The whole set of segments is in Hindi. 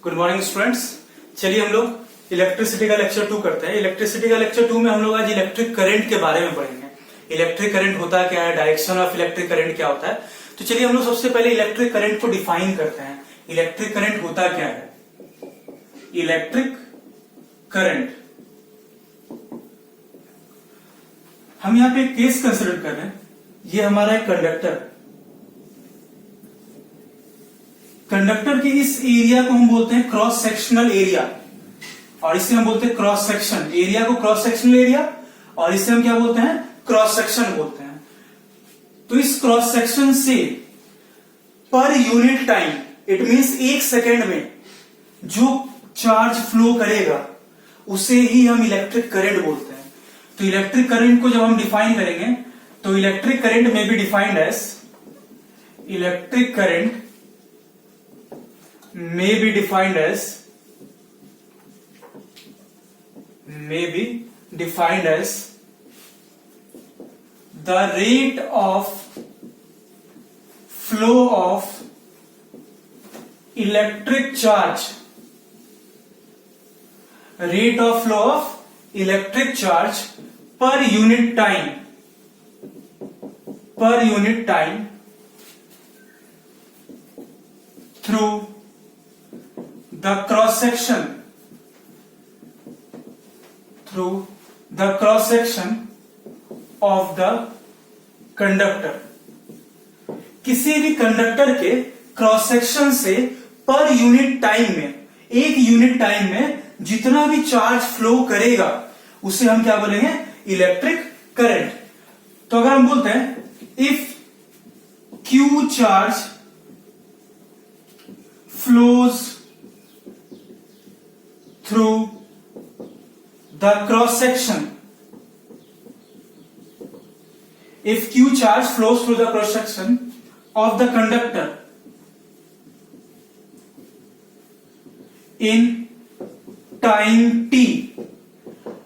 Good morning students. चलिए हम लोग इलेक्ट्रिसिटी का लेक्चर 2 करते हैं। इलेक्ट्रिसिटी का लेक्चर 2 में हम लोग आज इलेक्ट्रिक करंट के बारे में पढ़ेंगे। इलेक्ट्रिक करंट होता क्या है, डायरेक्शन ऑफ इलेक्ट्रिक करंट क्या होता है। तो चलिए हम लोग सबसे पहले इलेक्ट्रिक करंट को डिफाइन करते हैं। इलेक्ट्रिक करंट होता क्या है। इलेक्ट्रिक करंट, हम यहां पे एक केस कंसिडर कर रहे हैं। ये हमारा एक कंडक्टर, कंडक्टर के इस एरिया को हम बोलते हैं क्रॉस सेक्शनल एरिया, और इसे हम बोलते हैं क्रॉस सेक्शन एरिया को, क्रॉस सेक्शनल एरिया, और इसे हम क्या बोलते हैं, क्रॉस सेक्शन बोलते हैं। तो इस क्रॉस सेक्शन से per unit time, it means एक सेकेंड में जो चार्ज फ्लो करेगा उसे ही हम इलेक्ट्रिक करंट बोलते हैं। तो इलेक्ट्रिक करंट को जब हम डिफाइन करेंगे तो electric current may be defined as, electric current may be defined as the rate of flow of electric charge, rate of flow of electric charge per unit time through the cross section of the conductor। किसी भी कंडक्टर के क्रॉस सेक्शन से पर यूनिट टाइम में, एक यूनिट टाइम में जितना भी चार्ज फ्लो करेगा उसे हम क्या बोलेंगे, इलेक्ट्रिक करंट। तो अगर हम बोलते हैं if Q charge flows through the cross section, if q charge flows through the cross section of the conductor in time t,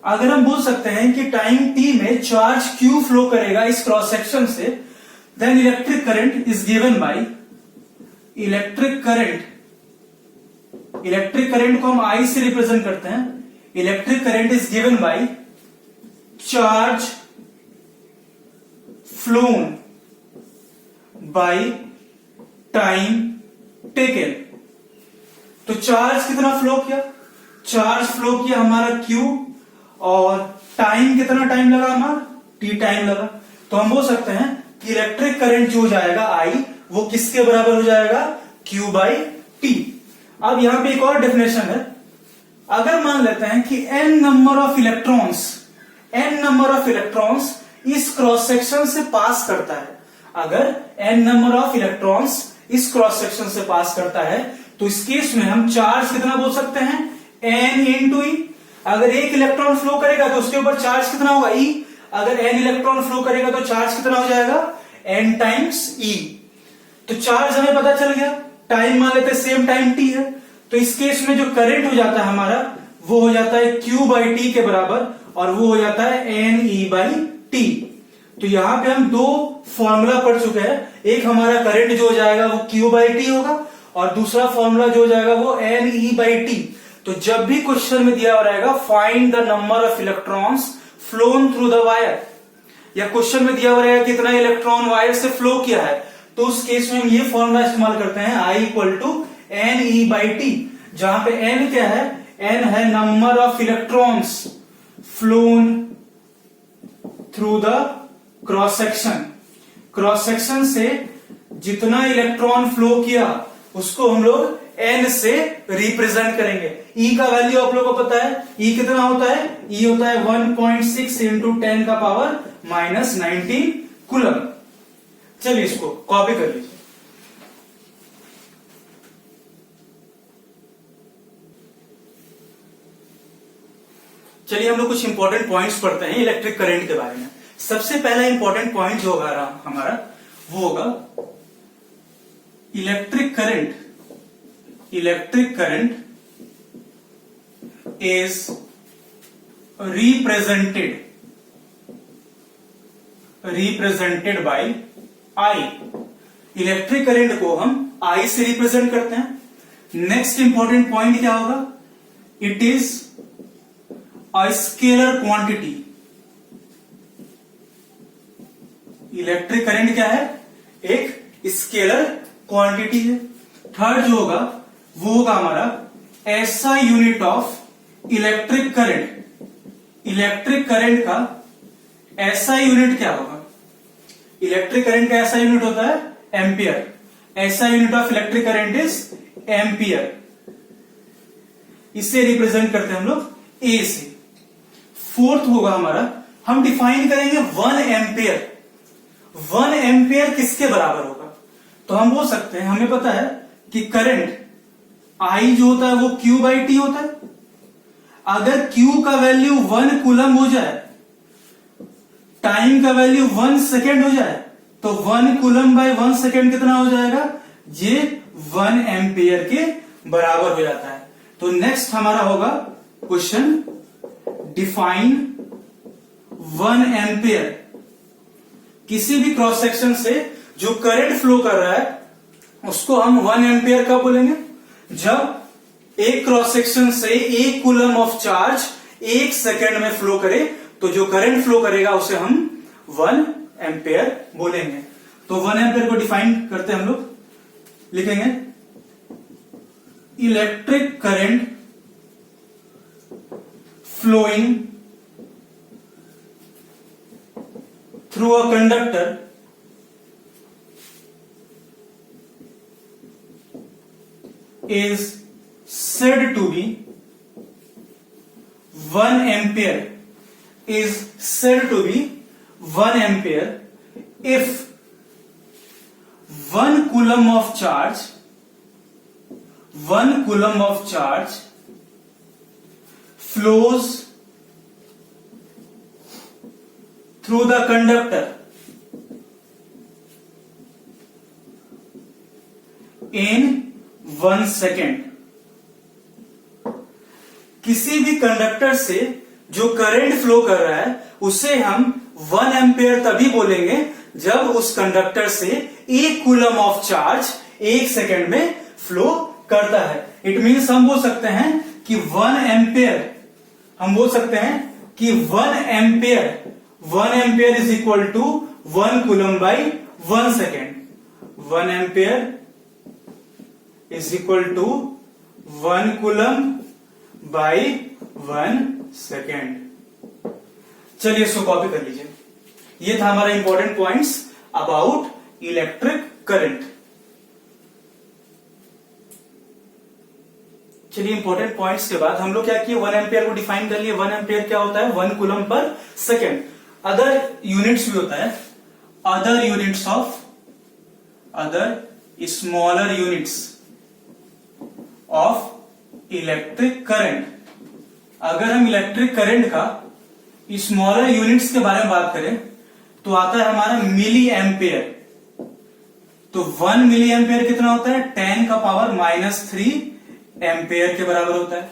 अगर हम बोल सकते हैं कि टाइम t में चार्ज q फ्लो करेगा इस क्रॉस सेक्शन से, then electric current is given by, electric current को हम I से रिप्रेजेंट करते हैं। Electric current is given by charge flown by time taken. तो चार्ज कितना फ्लो किया, चार्ज फ्लो किया हमारा Q, और टाइम कितना टाइम लगा हमारा, T टाइम लगा। तो हम बोल सकते हैं कि इलेक्ट्रिक करंट जो हो जाएगा I, वो किसके बराबर हो जाएगा, Q बाई T। अब यहां पे एक और डेफिनेशन है। अगर मान लेते हैं कि n नंबर ऑफ इलेक्ट्रॉन्स इस क्रॉस सेक्शन से पास करता है, अगर n नंबर ऑफ इलेक्ट्रॉन्स इस क्रॉस सेक्शन से पास करता है, तो इस केस में हम चार्ज कितना बोल सकते हैं, n इंटू ई। अगर एक इलेक्ट्रॉन फ्लो करेगा तो उसके ऊपर चार्ज कितना होगा, E। अगर n इलेक्ट्रॉन फ्लो करेगा तो चार्ज कितना हो जाएगा, n टाइम्स E। तो चार्ज हमें पता चल गया, टाइम मान लेते हैं सेम टाइम t है, तो इस केस में जो करंट हो जाता है हमारा, वो हो जाता है Q बाई टी के बराबर, और वो हो जाता है N E बाई टी। तो यहां पे हम दो फॉर्मूला पढ़ चुके हैं। एक हमारा करंट जो हो जाएगा वो Q बाई टी होगा, और दूसरा फॉर्मूला जो हो जाएगा वो N E बाई टी। तो जब भी क्वेश्चन में दिया रहेगा find the number of electrons flown through the wire, या क्वेश्चन में दिया रहेगा कितना इलेक्ट्रॉन वायर से फ्लो किया है, तो उस केस में हम ये फॉर्मूला इस्तेमाल करते हैं, I equal to n e by t, जहां पे n क्या है, n है number of electrons flown through the cross section. Cross section से जितना इलेक्ट्रॉन फ्लो किया उसको हम लोग n से रिप्रेजेंट करेंगे। E का वैल्यू आप लोगों को पता है, E कितना होता है, E होता है 1.6 इंटू 10 का पावर माइनस 19 कूलम। चलिए इसको कॉपी कर लीजिए। चलिए हम लोग कुछ इंपॉर्टेंट पॉइंट्स पढ़ते हैं इलेक्ट्रिक करंट के बारे में। सबसे पहला इंपॉर्टेंट पॉइंट जो होगा हमारा, वो होगा electric current is represented by I। Electric current को हम I से रिप्रेजेंट करते हैं। नेक्स्ट इंपॉर्टेंट पॉइंट क्या होगा? It is a scalar quantity. Electric current क्या है? एक स्केलर क्वांटिटी है। थर्ड जो होगा वो होगा हमारा SI unit of electric current. Electric current का एसआई यूनिट क्या होगा? इलेक्ट्रिक करंट का एसआई यूनिट होता है ampere. SI unit of electric current is ampere. इससे रिप्रेजेंट करते हैं हम लोग ए से। फोर्थ होगा हमारा, हम डिफाइन करेंगे 1 एम्पियर। 1 एम्पियर किसके बराबर होगा? तो हम बोल सकते हैं, हमें पता है कि करंट आई जो होता है वो Q बाई टी होता है। अगर Q का वैल्यू 1 कूलम हो जाए, टाइम का वैल्यू 1 सेकेंड हो जाए, तो 1 कूलम बाई 1 सेकेंड कितना हो जाएगा? ये 1 एम्पियर के बराबर हो जाता है। तो नेक्स्ट हमारा होगा क्वेश्चन, डिफाइन 1 एम्पियर। किसी भी क्रॉस सेक्शन से जो करंट फ्लो कर रहा है उसको हम 1 एम्पियर का बोलेंगे। जब एक क्रॉस सेक्शन से 1 कूलम ऑफ चार्ज 1 सेकेंड में फ्लो करे तो जो करंट फ्लो करेगा उसे हम 1 एम्पियर बोलेंगे। तो 1 एम्पियर को डिफाइन करते हैं हम लोग, लिखेंगे electric current flowing through a conductor is said to be 1 ampere, is said to be 1 ampere if 1 coulomb of charge, 1 coulomb of charge flows through the conductor in 1 second. किसी भी कंडक्टर से जो करंट फ्लो कर रहा है उसे हम 1 एम्पियर तभी बोलेंगे जब उस कंडक्टर से 1 कूलम ऑफ चार्ज 1 सेकेंड में फ्लो करता है। इट मीन्स हम बोल सकते हैं कि 1 एम्पियर, हम बोल सकते हैं कि 1 ampere is equal to 1 coulomb by 1 second. 1 ampere is equal to 1 coulomb by 1 second. चलिए इसको कॉपी कर लीजिए। ये था हमारा important points about electric current. चलिए इंपॉर्टेंट पॉइंट्स के बाद हम लोग क्या किए, 1 एम्पियर को डिफाइन कर लिए। 1 एम्पियर क्या होता है? 1 coulomb per second. Other units भी होता है, other units of, other smaller units of electric current. अगर हम इलेक्ट्रिक करंट का स्मॉलर यूनिट्स के बारे में बात करें तो आता है हमारा मिली एम्पियर। तो 1 मिली एम्पियर कितना होता है? 10 का पावर -3 एम्पियर के बराबर होता है।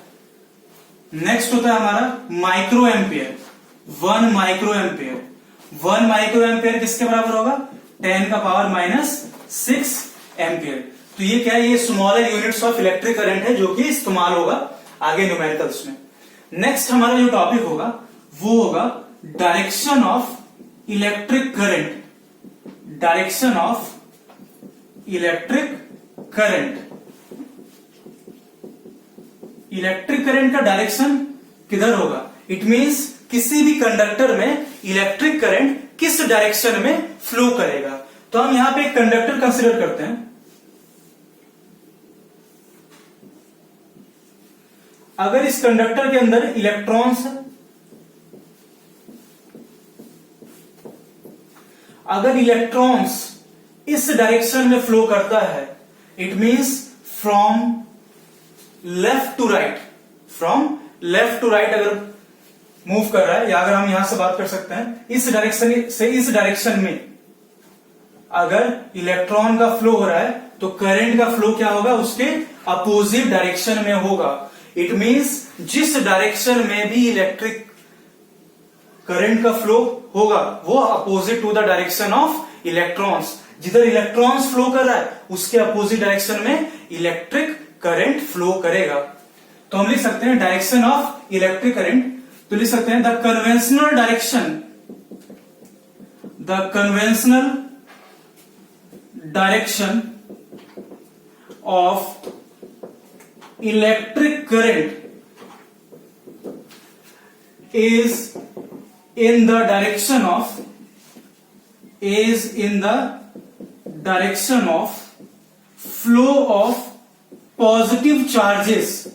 नेक्स्ट होता है हमारा micro ampere. 1 micro ampere, 1 micro ampere किसके बराबर होगा? 10 का पावर -6 एम्पियर। तो ये क्या है? ये smaller units of electric current है जो कि इस्तेमाल होगा आगे न्यूमेरिकल्स में। नेक्स्ट हमारा जो टॉपिक होगा वो होगा direction of electric current. Direction of electric current. Electric current का डायरेक्शन किधर होगा? इट मींस किसी भी कंडक्टर में इलेक्ट्रिक करंट किस डायरेक्शन में फ्लो करेगा। तो हम यहां पे एक कंडक्टर कंसिडर करते हैं। अगर इस कंडक्टर के अंदर इलेक्ट्रॉन्स है, अगर इलेक्ट्रॉन्स इस डायरेक्शन में फ्लो करता है, it means from left to right, from left to right अगर मूव कर रहा है, या अगर हम यहां से बात कर सकते हैं इस डायरेक्शन से इस डायरेक्शन में अगर इलेक्ट्रॉन का फ्लो हो रहा है तो करंट का फ्लो क्या होगा? उसके अपोजिट डायरेक्शन में होगा। इट मींस जिस डायरेक्शन में भी इलेक्ट्रिक करंट का फ्लो होगा वो opposite to the direction of electrons. जिधर इलेक्ट्रॉन्स फ्लो कर रहा है उसके अपोजिट डायरेक्शन में इलेक्ट्रिक करंट फ्लो करेगा। तो हम लिख सकते हैं डायरेक्शन ऑफ इलेक्ट्रिक करंट, तो लिख सकते हैं the conventional direction of electric current is in the direction of flow of positive charges.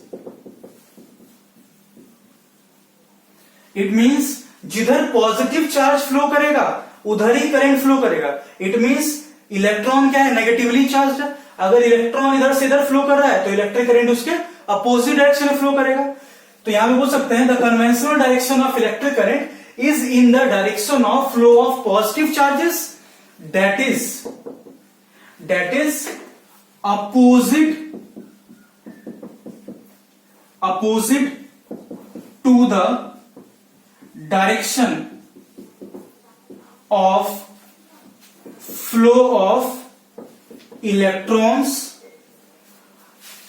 It means जिधर पॉजिटिव चार्ज फ्लो करेगा उधर ही करंट फ्लो करेगा। इट मींस इलेक्ट्रॉन क्या है, नेगेटिवली चार्ज है। अगर इलेक्ट्रॉन इधर से इधर फ्लो कर रहा है तो इलेक्ट्रिक करंट उसके अपोजिट डायरेक्शन में फ्लो करेगा। तो यहां पे बोल सकते हैं the conventional direction of electric current is in the direction of flow of positive charges, that is opposite to the direction of flow of electrons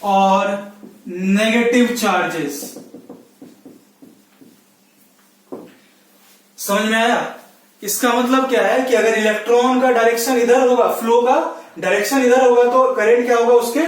और नेगेटिव चार्जेस। समझ में आया? इसका मतलब क्या है कि अगर इलेक्ट्रॉन का डायरेक्शन इधर होगा, फ्लो का डायरेक्शन इधर होगा, तो करंट क्या होगा, उसके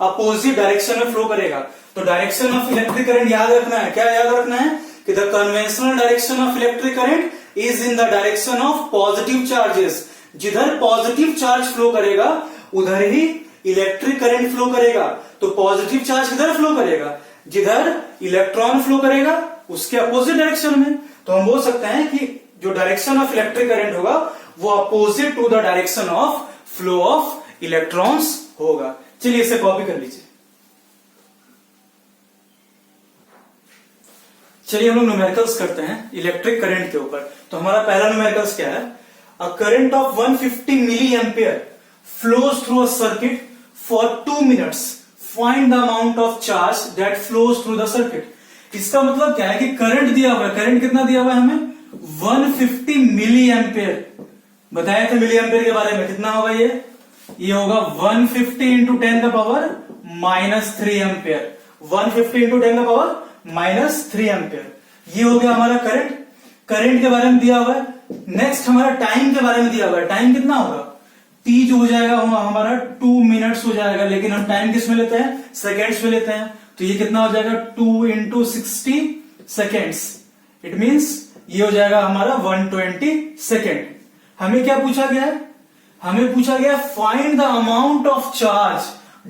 अपोजिट डायरेक्शन में फ्लो करेगा। तो डायरेक्शन ऑफ इलेक्ट्रिक करंट याद रखना है। क्या याद रखना है कि the conventional direction of electric current is in the direction of positive charges. जिधर पॉजिटिव चार्ज फ्लो करेगा उधर ही इलेक्ट्रिक करंट फ्लो करेगा। तो पॉजिटिव चार्ज किधर फ्लो करेगा, जिधर इलेक्ट्रॉन फ्लो करेगा उसके अपोजिट डायरेक्शन में। तो हम बोल सकते हैं कि जो डायरेक्शन ऑफ इलेक्ट्रिक करंट होगा वो opposite to the direction of flow of electrons होगा। चलिए इसे कॉपी कर लीजिए। चलिए हम लोग न्यूमेरिकल्स करते हैं इलेक्ट्रिक करंट के ऊपर। तो हमारा पहला न्यूमेरिकल्स क्या है, a current of 150 milliampere flows through a circuit for 2 minutes, find the amount of charge that flows through the circuit. इसका मतलब क्या है कि करंट दिया हुआ है, करंट कितना दिया हुआ है हमें, 150 मिली एम्पियर। बताया था मिली एम्पियर के बारे में, कितना होगा ये होगा 150 इंटू 10 का पावर -3 एम्पियर। 150 इंटू 10 का पावर -3 एम्पियर, ये हो गया हमारा करंट। करंट के बारे में दिया हुआ है। नेक्स्ट हमारा टाइम के बारे में दिया हुआ है। टाइम कितना होगा, टी जो हो जाएगा हमारा 2 मिनट्स हो जाएगा, लेकिन हम टाइम किस में लेते हैं, सेकेंड्स में लेते हैं। तो ये कितना हो जाएगा 2 इंटू 60 सेकेंड्स। इट मींस ये हो जाएगा हमारा 120 सेकेंड। हमें क्या पूछा गया है, हमें पूछा गया find the amount of charge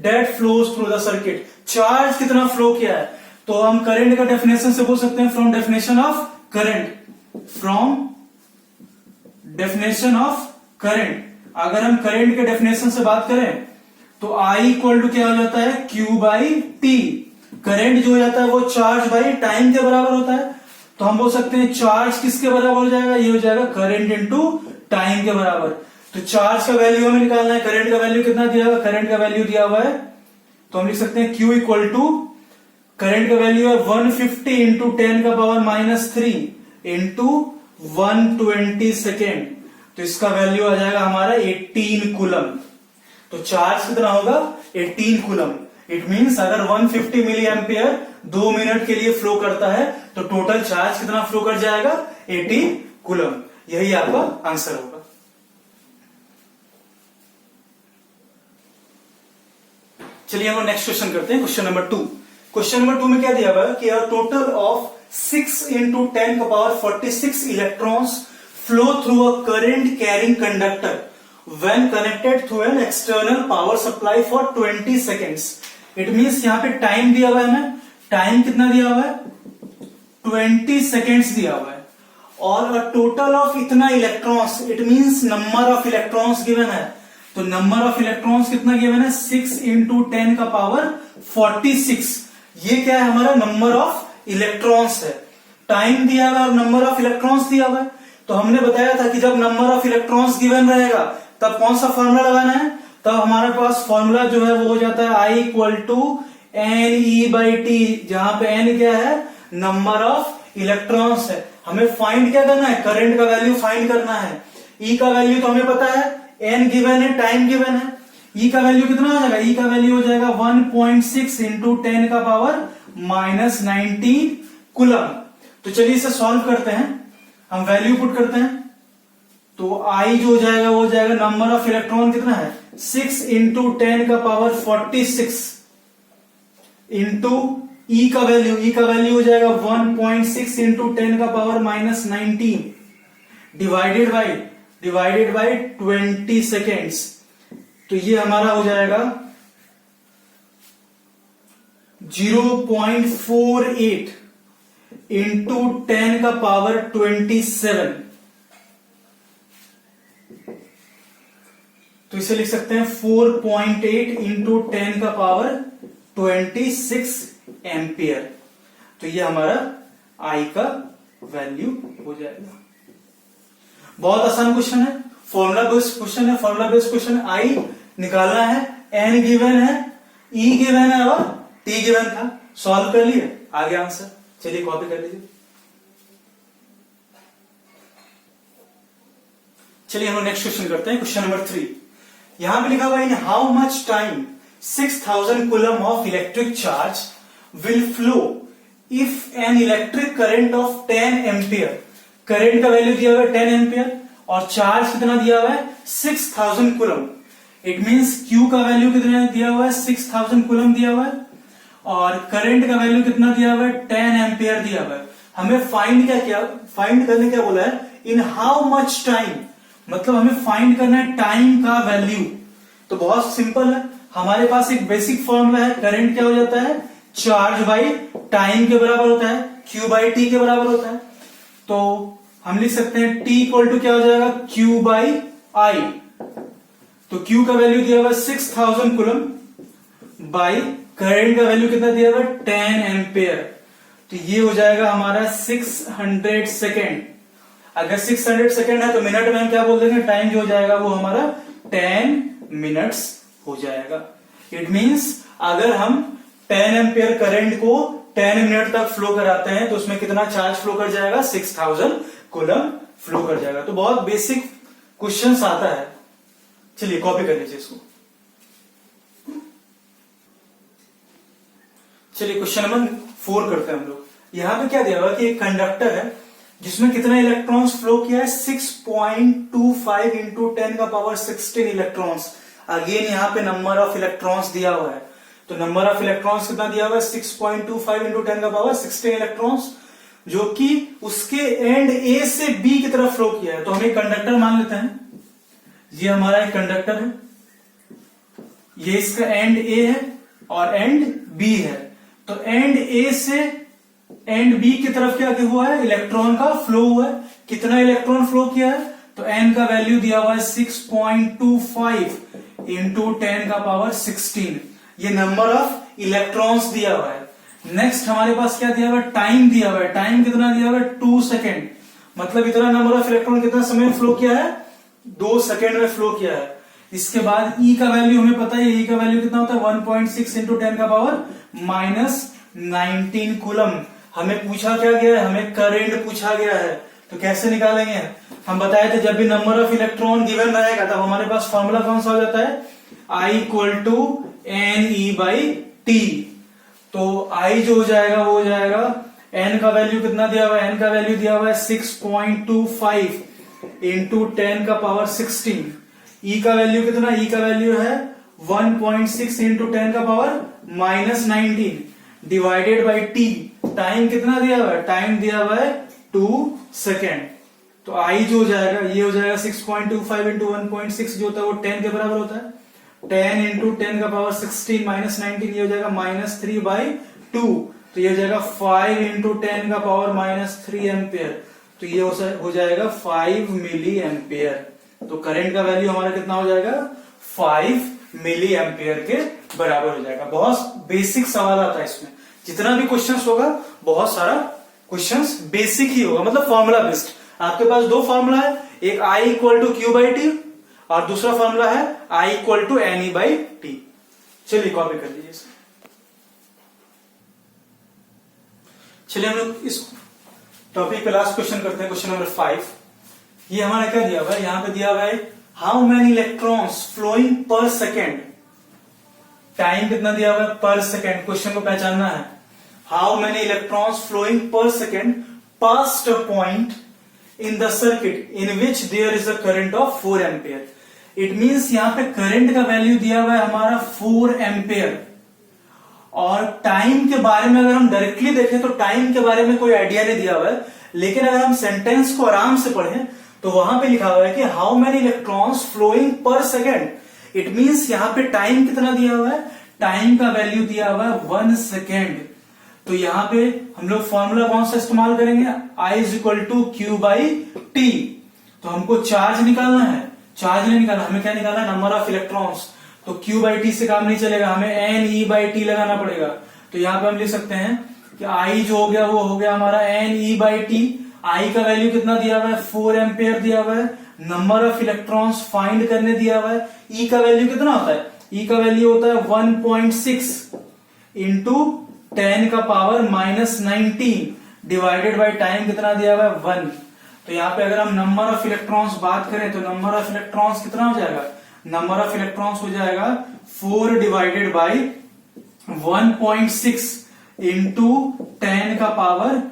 that flows through the circuit. Charge कितना फ्लो किया है। तो हम करंट का डेफिनेशन से बोल सकते हैं फ्रॉम डेफिनेशन ऑफ करंट, अगर हम करंट के डेफिनेशन से बात करें तो I इक्वल टू क्या हो जाता है, Q बाई टी। करंट जो हो जाता है वो चार्ज बाई टाइम के बराबर होता है। तो हम बोल सकते हैं चार्ज किसके बराबर हो जाएगा, ये हो जाएगा करंट इंटू टाइम के बराबर। तो चार्ज का वैल्यू हमें निकालना है, करंट का वैल्यू कितना दिया हुआ है, करंट का वैल्यू दिया हुआ है। तो हम लिख सकते हैं Q इक्वल टू, करंट का वैल्यू है 150 इंटू 10 का पावर -3 इंटू 120 सेकेंड। तो इसका वैल्यू आ जाएगा हमारा 18 कूलम। तो चार्ज कितना होगा, 18 कूलम। इट मींस अगर 150 मिली एम्पियर 2 मिनट के लिए फ्लो करता है तो टोटल चार्ज कितना फ्लो कर जाएगा, 80 कूलम। यही आपका आंसर होगा। चलिए हम नेक्स्ट क्वेश्चन करते हैं, क्वेश्चन नंबर 2। क्वेश्चन नंबर 2 में क्या दिया हुआ है कि अ टोटल ऑफ 6 इंटू 10 का power 46 electrons flow through a current carrying conductor when connected through an external power supply for 20 seconds. It means यहाँ पे टाइम दिया हुआ है हमें, टाइम कितना दिया हुआ है, 20 seconds दिया हुआ है। और a total of इतना electrons, it means number of electrons given है। तो नंबर ऑफ इलेक्ट्रॉन्स कितना गिवन है, 6 इंटू 10 का पावर 46। ये क्या है, हमारा नंबर ऑफ इलेक्ट्रॉन्स है। टाइम दिया हुआ है और नंबर ऑफ इलेक्ट्रॉन्स दिया हुआ है। तो हमने बताया था कि जब नंबर ऑफ इलेक्ट्रॉन्स गिवन रहेगा तब कौन सा फॉर्मूला लगाना है, तब हमारे पास फॉर्मूला जो है वो हो जाता है I equal to n e by t, जहां पे n क्या है, नंबर ऑफ इलेक्ट्रॉन्स है। हमें फाइंड क्या करना है, करंट का वैल्यू फाइंड करना है। E का वैल्यू तो हमें पता है, n गिवन है, टाइम गिवन है। ई का वैल्यू कितना हो जाएगा, ई का वैल्यू हो जाएगा 1.6 इंटू 10 का पावर माइनस 19 कूलम। तो चलिए इसे सॉल्व करते हैं, हम वैल्यू पुट करते हैं। तो आई जो हो जाएगा वो हो जाएगा नंबर ऑफ इलेक्ट्रॉन कितना है 6 इंटू 10 का पावर 46 इंटू ई का वैल्यू हो जाएगा 1.6 इंटू 10 का power minus 19 divided by 20 seconds. तो ये हमारा हो जाएगा 0.48 इंटू 10 का पावर 27। तो इसे लिख सकते हैं 4.8 इंटू 10 का पावर 26 एम्पियर। तो ये हमारा आई का वैल्यू हो जाएगा। बहुत आसान क्वेश्चन है, फॉर्मूला बेस्ड क्वेश्चन है। आई निकालना है, एन गिवन है, ई गिवन है और टी गिवन था। सॉल्व कर लिए, आगे आंसर। चलिए कॉपी कर लीजिए। चलिए हम नेक्स्ट क्वेश्चन करते हैं, क्वेश्चन नंबर 3। यहां पे लिखा हुआ है in how much time 6000 coulomb of electric charge will flow if an electric current of 10 ampere. Current का वैल्यू दिया हुआ है 10 एम्पियर और चार्ज कितना दिया हुआ है 6000 कूलम। इट मींस Q का वैल्यू कितना दिया हुआ है 6000 कूलम दिया हुआ है और करंट का वैल्यू कितना दिया हुआ है 10 एम्पियर दिया हुआ है। हमें फाइंड करने क्या बोला है, इन हाउ मच टाइम, मतलब हमें फाइंड करना है टाइम का वैल्यू। तो बहुत सिंपल है, हमारे पास एक बेसिक फॉर्मूला है, करंट क्या हो जाता है चार्ज बाई टाइम के बराबर होता है, Q बाई टी के बराबर होता है। तो हम लिख सकते हैं T इक्वल टू क्या हो जाएगा Q बाई आई। तो Q का वैल्यू दिया हुआ 6000 कूलम बाई करंट का वैल्यू कितना दिया हुआ 10 एम्पियर। तो ये हो जाएगा हमारा 600 सेकेंड। अगर 600 सेकेंड है तो मिनट में हम क्या बोल देंगे, टाइम जो हो जाएगा वो हमारा 10 मिनट्स हो जाएगा। इट मींस अगर हम 10 एम्पियर करंट को 10 मिनट तक फ्लो कराते हैं तो उसमें कितना चार्ज फ्लो कर जाएगा 6000 कूलम फ्लो कर जाएगा। तो बहुत बेसिक क्वेश्चन आता है। चलिए कॉपी कर लीजिए इसको। चलिए क्वेश्चन नंबर 4 करते हैं हम लोग। यहां पे क्या दिया हुआ कि एक कंडक्टर है जिसमें कितना इलेक्ट्रॉन्स फ्लो किया है 6.25 इंटू 10 का पावर 16 इलेक्ट्रॉन्स। अगेन यहाँ पे नंबर ऑफ इलेक्ट्रॉन्स दिया हुआ है। तो नंबर ऑफ इलेक्ट्रॉन्स कितना दिया हुआ है 6.25 इंटू 10 का पावर 16 इलेक्ट्रॉन्स, जो कि उसके एंड ए से बी की तरफ फ्लो किया है। तो हम एक कंडक्टर मान लेते हैं, ये हमारा एक कंडक्टर है, ये इसका एंड ए है और एंड बी है। तो एंड ए से एंड बी की तरफ क्या हुआ है, इलेक्ट्रॉन का फ्लो हुआ है। कितना इलेक्ट्रॉन फ्लो किया है, तो एन का वैल्यू दिया हुआ है 6.25 इंटू 10 का पावर 16। ये नंबर ऑफ इलेक्ट्रॉन्स दिया हुआ है। नेक्स्ट हमारे पास क्या दिया हुआ है, टाइम दिया हुआ है। टाइम कितना दिया हुआ है 2 सेकेंड, मतलब इतना नंबर ऑफ इलेक्ट्रॉन कितना समय फ्लो किया है 2 सेकेंड में फ्लो किया है। इसके बाद ई का वैल्यू हमें पता है, ई का वैल्यू कितना होता है 1.6 इंटू 10 का पावर माइनस 19 कूलम। हमें पूछा क्या गया है, हमें करंट पूछा गया है। तो कैसे निकालेंगे, हम बताए थे जब भी नंबर ऑफ इलेक्ट्रॉन गिवन रहेगा तब हमारे पास फॉर्मूला कौन सा हो जाता है, I equal to n e by t. तो I जो हो जाएगा वो हो जाएगा, n का वैल्यू कितना दिया हुआ है, n का वैल्यू दिया हुआ है 6.25 इंटू 10 का पावर 16। E का वैल्यू कितना, E का वैल्यू है 1.6 इंटू 10 का power minus 19 divided by T. Time कितना दिया हुआ है, टाइम दिया हुआ है 2 सेकेंड। तो I जो हो जाएगा ये हो जाएगा 6.25 इंटू 1.6 जो होता है वो 10 के बराबर होता है। 10 इंटू 10 का पावर 16 माइनस 19 ये हो जाएगा -3/2। तो ये हो जाएगा 5 इंटू 10 का पावर -3 एम्पियर। तो ये हो जाएगा 5 मिली एम्पियर। तो करंट का वैल्यू हमारा कितना हो जाएगा 5 मिली एम्पियर के बराबर हो जाएगा। बहुत बेसिक सवाल आता है इसमें, जितना भी क्वेश्चंस होगा बहुत सारा क्वेश्चंस बेसिक ही होगा, मतलब फॉर्मूला बेस्ड। आपके पास 2 फॉर्मूला है, एक I equal to q by t और दूसरा फॉर्मूला है I equal to n e by t. चलिए कॉपी कर लीजिए इसे। चलिए हम लोग इस टॉपिक पे लास्ट क्वेश्चन करते हैं, क्वेश्चन नंबर 5। ये हमारा क्या दिया हुआ है, यहाँ पे दिया हुआ है how many electrons flowing per second, time कितना दिया हुआ है पर सेकेंड, क्वेश्चन को पहचानना है। How many electrons flowing per second past a point in the circuit in which there is a current of 4 ampere. It means यहां पे करंट का वैल्यू दिया हुआ है हमारा 4 एम्पियर, और टाइम के बारे में अगर हम डायरेक्टली देखें तो टाइम के बारे में कोई आइडिया नहीं दिया हुआ है, लेकिन अगर हम सेंटेंस को आराम से पढ़ें तो वहां पे लिखा हुआ है कि how many electrons flowing per second. It means यहां पे टाइम कितना दिया हुआ है, टाइम का वैल्यू दिया हुआ है 1 सेकेंड। तो यहां पे हम लोग फॉर्मूला कौन सा इस्तेमाल करेंगे, I is equal to q by t. तो हमको चार्ज निकालना है, चार्ज नहीं निकालना, हमें क्या निकालना है, नंबर ऑफ इलेक्ट्रॉन्स। तो क्यू बाई टी से काम नहीं चलेगा, हमें एन ई बाई टी लगाना पड़ेगा। तो यहां पे हम लिख सकते हैं कि आई जो हो गया वो हो गया हमारा एन ई बाई टी। आई का वैल्यू कितना दिया हुआ है 4 एम्पियर दिया हुआ है, नंबर ऑफ इलेक्ट्रॉन्स फाइंड करने दिया हुआ है। ई का वैल्यू कितना होता है, ई का वैल्यू होता है 1.6 इंटू 10 का पावर -19 डिवाइडेड बाई टाइम कितना दिया हुआ है 1। तो यहाँ पे अगर हम नंबर ऑफ इलेक्ट्रॉन्स बात करें तो नंबर ऑफ इलेक्ट्रॉन्स कितना हो जाएगा, नंबर ऑफ इलेक्ट्रॉन्स हो जाएगा 4 डिवाइडेड बाई 1.6 इंटू 10 का पावर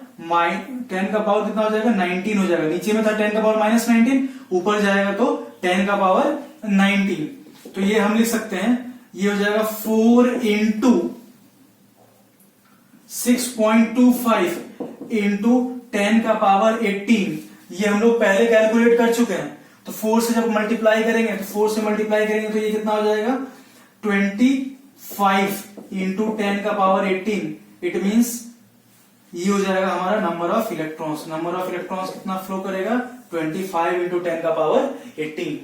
10 का पावर कितना हो जाएगा 19 हो जाएगा। नीचे में था 10 का पावर -19, ऊपर जाएगा तो 10 का पावर 19। तो ये हम लिख सकते हैं, ये हो जाएगा 4 इंटू 6.25 इंटू 10 का पावर 18। ये हम लोग पहले कैलकुलेट कर चुके हैं। तो 4 से जब मल्टीप्लाई करेंगे तो 4 से मल्टीप्लाई करेंगे तो ये कितना हो जाएगा 25 इंटू 10 का पावर 18। इट मींस ये हो जाएगा हमारा number of electrons. Number of electrons कितना फ्लो करेगा 25 इंटू 10 का पावर 18।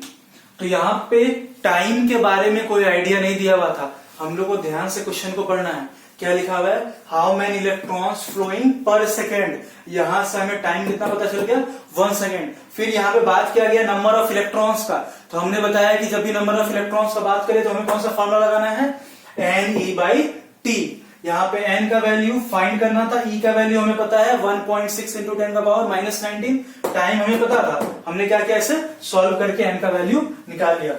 तो यहाँ पे टाइम के बारे में कोई आइडिया नहीं दिया हुआ था, हम लोग को ध्यान से क्वेश्चन को पढ़ना है। क्या लिखा हुआ है, how many electrons flowing per second. यहां से हमें टाइम कितना पता चल गया 1 सेकेंड। फिर यहाँ पे बात किया गया नंबर ऑफ इलेक्ट्रॉन्स का, तो हमने बताया कि जब भी नंबर ऑफ इलेक्ट्रॉन्स का बात करें तो हमें कौन सा फॉर्मूला लगाना है, एन ई बाई टी। यहाँ पे n का वैल्यू फाइंड करना था, e का वैल्यू हमें पता है 1.6 इंटू 10 का पावर -19। टाइम हमें पता था, हमने क्या किया, इसे सॉल्व करके n का वैल्यू निकाल लिया।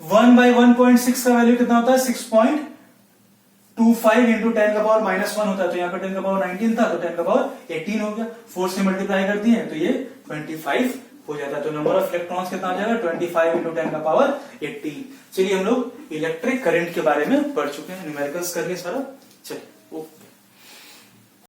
1 बाई 1.6 का वैल्यू कितना होता है 6.25 इंटू 10 का पावर -1 होता है। तो यहाँ पे 10 का पावर 19 था तो 10 का पावर 18 हो गया। 4 से मल्टीप्लाई कर दिए तो ये 25 हो जाता है। तो नंबर ऑफ इलेक्ट्रॉन्स कितना आ जाएगा 25 इंटू 10 का पावर 18। चलिए हम लोग इलेक्ट्रिक करंट के बारे में पढ़ चुके हैं, न्यूमेरिकल्स कर लिए सारा। चलिए